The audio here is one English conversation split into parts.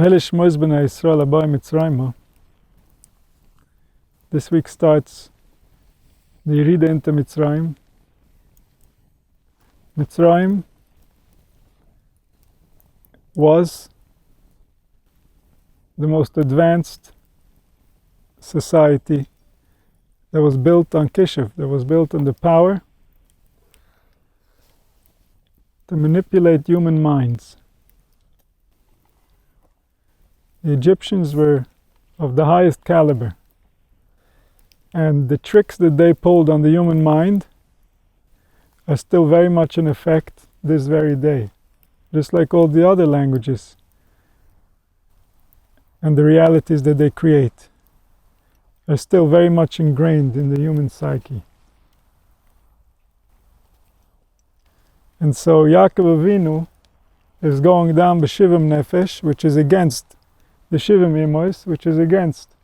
This week starts the Yerida into Mitzrayim. Mitzrayim was the most advanced society that was built on Kishuv, that was built on the power to manipulate human minds. The Egyptians were of the highest caliber, and the tricks that they pulled on the human mind are still very much in effect this very day, just like all the other languages and the realities that they create are still very much ingrained in the human psyche. And so Yakov Avinu is going down b'shivim nefesh, which is against the shivim immersed, which is against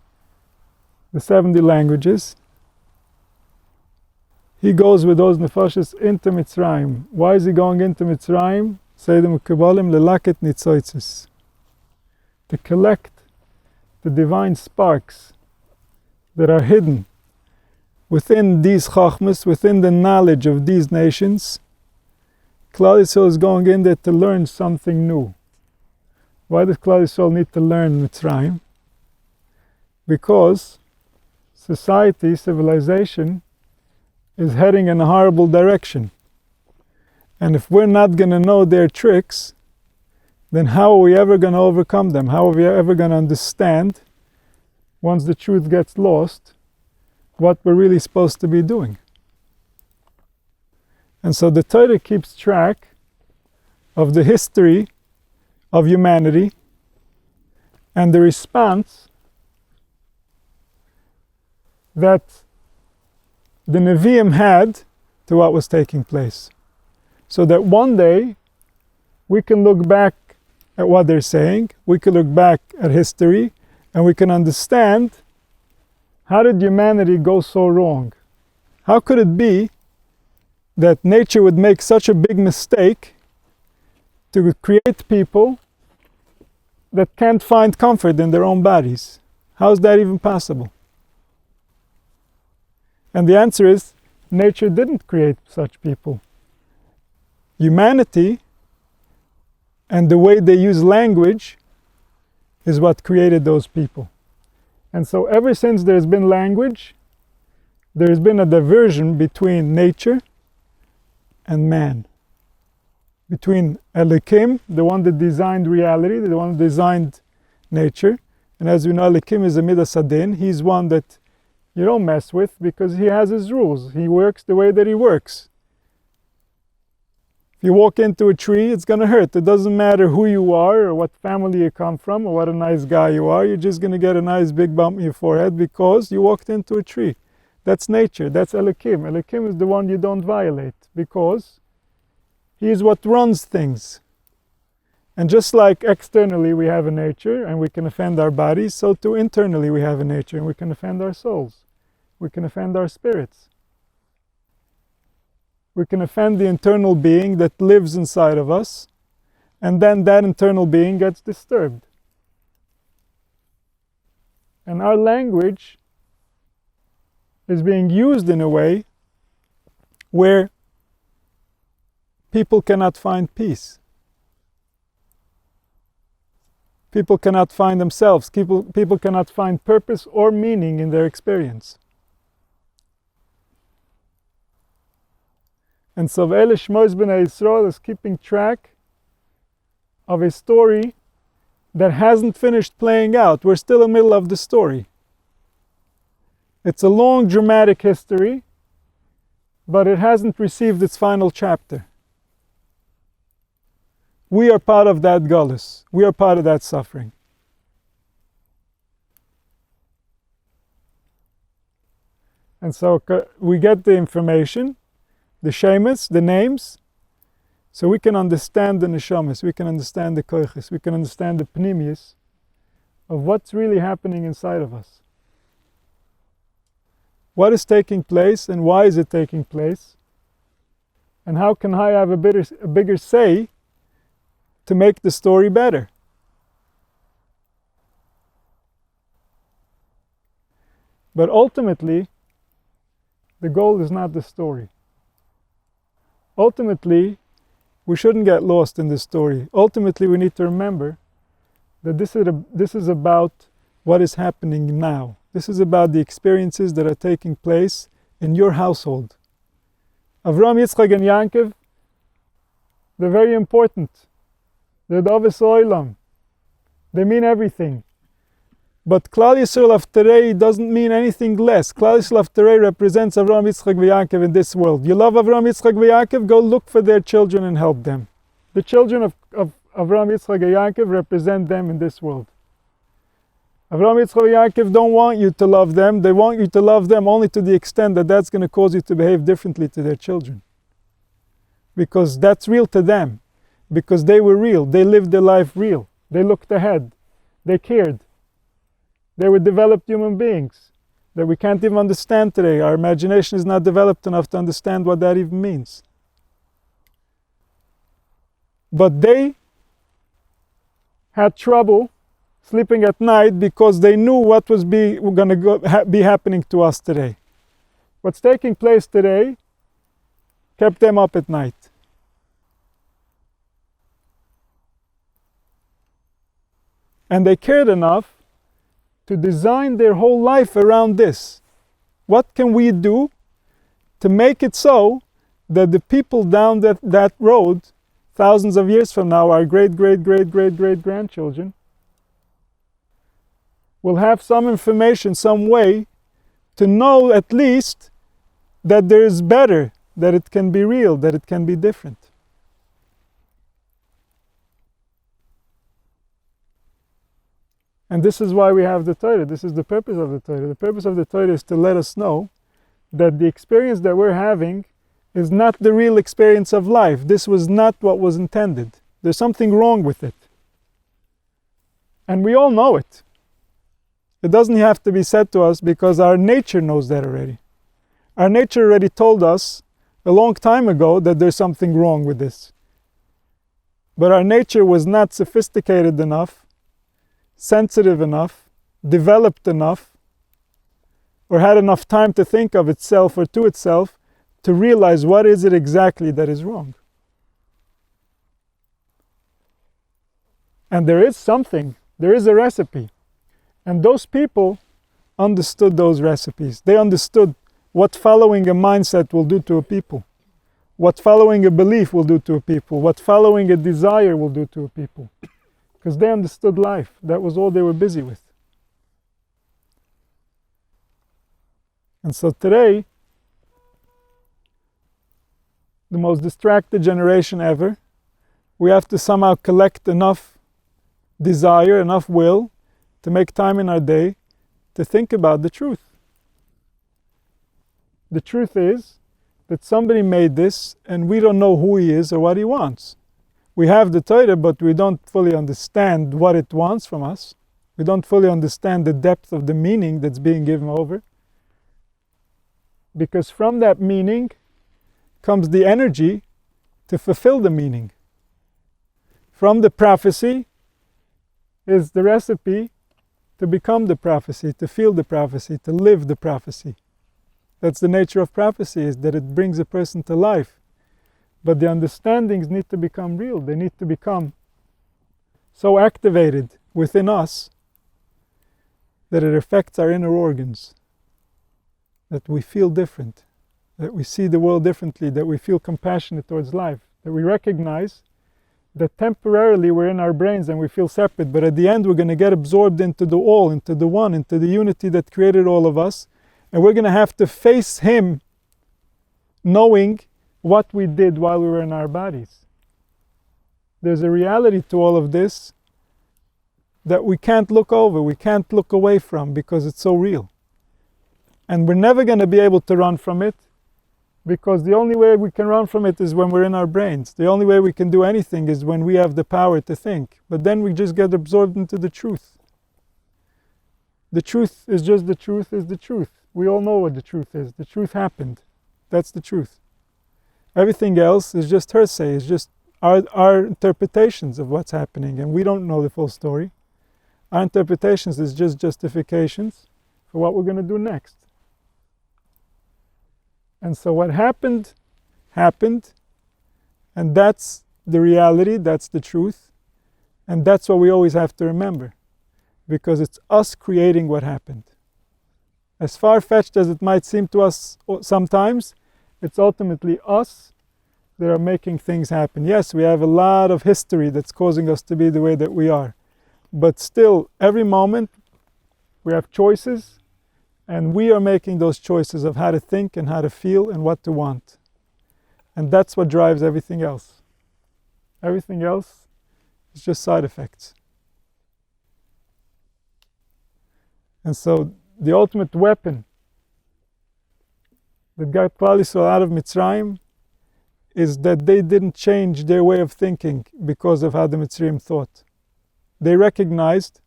the 70 languages. He goes with those nefashis into Mitzrayim. Why is he going into Mitzrayim? Say the Mekubalim lelaket nitzoitzis, to collect the divine sparks that are hidden within these chachmas, within the knowledge of these nations. Klal Yisrael is going in there to learn something new. Why does Klal Yisrael need to learn Mitzrayim? Because society, civilization, is heading in a horrible direction. And if we're not going to know their tricks, then how are we ever going to overcome them? How are we ever going to understand, once the truth gets lost, what we're really supposed to be doing? And so the Torah keeps track of the history of humanity and the response that the Nevi'im had to what was taking place. So that one day we can look back at what they're saying, we can look back at history, and we can understand, how did humanity go so wrong? How could it be that nature would make such a big mistake to create people that can't find comfort in their own bodies? How is that even possible? And the answer is, nature didn't create such people. Humanity and the way they use language is what created those people. And so ever since there's been language, there's been a diversion between nature and man. Between Elokim, the one that designed reality, the one that designed nature. And as we know, Elokim is a Midas Hadin. He's one that you don't mess with because he has his rules. He works the way that he works. If you walk into a tree, it's going to hurt. It doesn't matter who you are or what family you come from or what a nice guy you are. You're just going to get a nice big bump in your forehead because you walked into a tree. That's nature. That's Elokim. Elokim is the one you don't violate because he is what runs things. And just like externally we have a nature and we can offend our bodies, so too internally we have a nature and we can offend our souls. We can offend our spirits. We can offend the internal being that lives inside of us, and then that internal being gets disturbed. And our language is being used in a way where people cannot find peace. People cannot find themselves. People cannot find purpose or meaning in their experience. And so Ve'ele Shmois B'nai Yisrael is keeping track of a story that hasn't finished playing out. We're still in the middle of the story. It's a long dramatic history, but it hasn't received its final chapter. We are part of that galus. We are part of that suffering. And so we get the information, the shemas, the names, so we can understand the neshamas, we can understand the koiches, we can understand the pnimius of what's really happening inside of us. What is taking place and why is it taking place? And how can I have a bigger say to make the story better? But ultimately, the goal is not the story. Ultimately, we shouldn't get lost in this story. Ultimately, we need to remember that this is about what is happening now. This is about the experiences that are taking place in your household. Avram, Yitzchak, and Yaakov, they're very important. They're the Avis Olam. They mean everything. But Klal Yisrael of today doesn't mean anything less. Klal Yisrael of today represents Avram, Yitzchak, and Yaakov in this world. You love Avram, Yitzchak, and Yaakov, go look for their children and help them. The children of Avram, Yitzchak, and Yaakov represent them in this world. Avram, Yitzchak, and Yaakov don't want you to love them. They want you to love them only to the extent that that's going to cause you to behave differently to their children. Because that's real to them. Because they were real. They lived their life real. They looked ahead. They cared. They were developed human beings that we can't even understand today. Our imagination is not developed enough to understand what that even means. But they had trouble sleeping at night because they knew what was going to be happening to us today. What's taking place today kept them up at night. And they cared enough to design their whole life around this. What can we do to make it so that the people down that road, thousands of years from now, our great-great-great-great-great-grandchildren, will have some information, some way to know at least that there is better, that it can be real, that it can be different. And this is why we have the Torah. This is the purpose of the Torah. The purpose of the Torah is to let us know that the experience that we're having is not the real experience of life. This was not what was intended. There's something wrong with it. And we all know it. It doesn't have to be said to us because our nature knows that already. Our nature already told us a long time ago that there's something wrong with this. But our nature was not sophisticated enough, sensitive enough, developed enough, or had enough time to think of itself or to itself to realize what is it exactly that is wrong. And there is something, there is a recipe. And those people understood those recipes. They understood what following a mindset will do to a people, what following a belief will do to a people, what following a desire will do to a people. Because they understood life. That was all they were busy with. And so today, the most distracted generation ever, we have to somehow collect enough desire, enough will, to make time in our day to think about the truth. The truth is that somebody made this and we don't know who he is or what he wants. We have the Torah, but we don't fully understand what it wants from us. We don't fully understand the depth of the meaning that's being given over. Because from that meaning comes the energy to fulfill the meaning. From the prophecy is the recipe to become the prophecy, to feel the prophecy, to live the prophecy. That's the nature of prophecy, is that it brings a person to life. But the understandings need to become real. They need to become so activated within us that it affects our inner organs, that we feel different, that we see the world differently, that we feel compassionate towards life, that we recognize that temporarily we're in our brains and we feel separate, but at the end we're going to get absorbed into the all, into the one, into the unity that created all of us, and we're going to have to face Him knowing what we did while we were in our bodies. There's a reality to all of this that we can't look over, we can't look away from, because it's so real. And we're never going to be able to run from it, because the only way we can run from it is when we're in our brains. The only way we can do anything is when we have the power to think. But then we just get absorbed into the truth. The truth is just the truth is the truth. We all know what the truth is. The truth happened. That's the truth. Everything else is just hearsay, is just our interpretations of what's happening, and we don't know the full story. Our interpretations is just justifications for what we're going to do next. And so what happened, happened, and that's the reality, that's the truth, and that's what we always have to remember, because it's us creating what happened. As far-fetched as it might seem to us sometimes, it's ultimately us that are making things happen. Yes, we have a lot of history that's causing us to be the way that we are, but still, every moment we have choices, and we are making those choices of how to think and how to feel and what to want. And that's what drives everything else. Everything else is just side effects. And so the ultimate weapon that got Klal Yisrael out of Mitzrayim is that they didn't change their way of thinking because of how the Mitzrayim thought. They recognized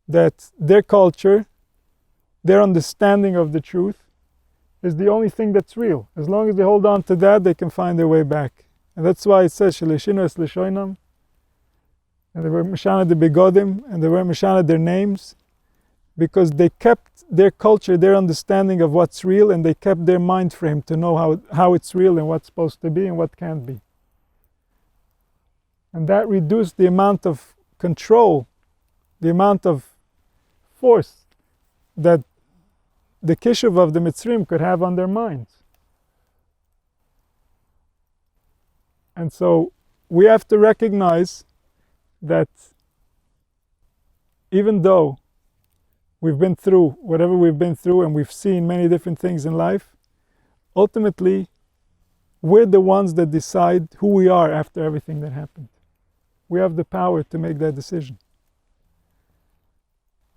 that their culture, their understanding of the truth, is the only thing that's real. As long as they hold on to that, they can find their way back. And that's why it says, Shelishinu es lishoinam, and they were Mishana de Begodim, and they were Mishana their names, because they kept their culture, their understanding of what's real, and they kept their mind frame to know how it's real and what's supposed to be and what can't be. And that reduced the amount of control, the amount of force that the kishuv of the Mitzrayim could have on their minds. And so we have to recognize that even though we've been through whatever we've been through and we've seen many different things in life, ultimately we're the ones that decide who we are after everything that happened. We have the power to make that decision.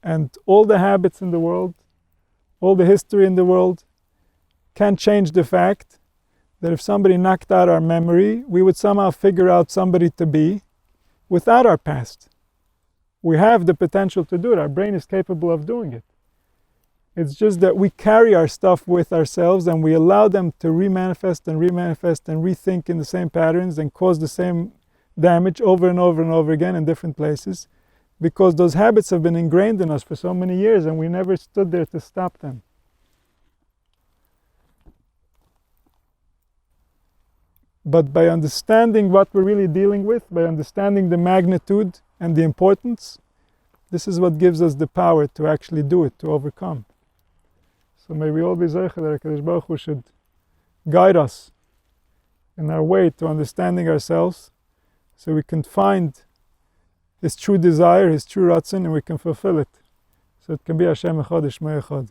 And all the habits in the world, all the history in the world can't change the fact that if somebody knocked out our memory, we would somehow figure out somebody to be without our past. We have the potential to do it. Our brain is capable of doing it. It's just that we carry our stuff with ourselves and we allow them to remanifest and rethink in the same patterns and cause the same damage over and over and over again in different places, because those habits have been ingrained in us for so many years and we never stood there to stop them. But by understanding what we're really dealing with, by understanding the magnitude and the importance, this is what gives us the power to actually do it, to overcome. So may we all be zeicher that HaKadosh Baruch Hu should guide us in our way to understanding ourselves, so we can find His true desire, His true ratzon, and we can fulfill it. So it can be Hashem Echad, Shmo Echad.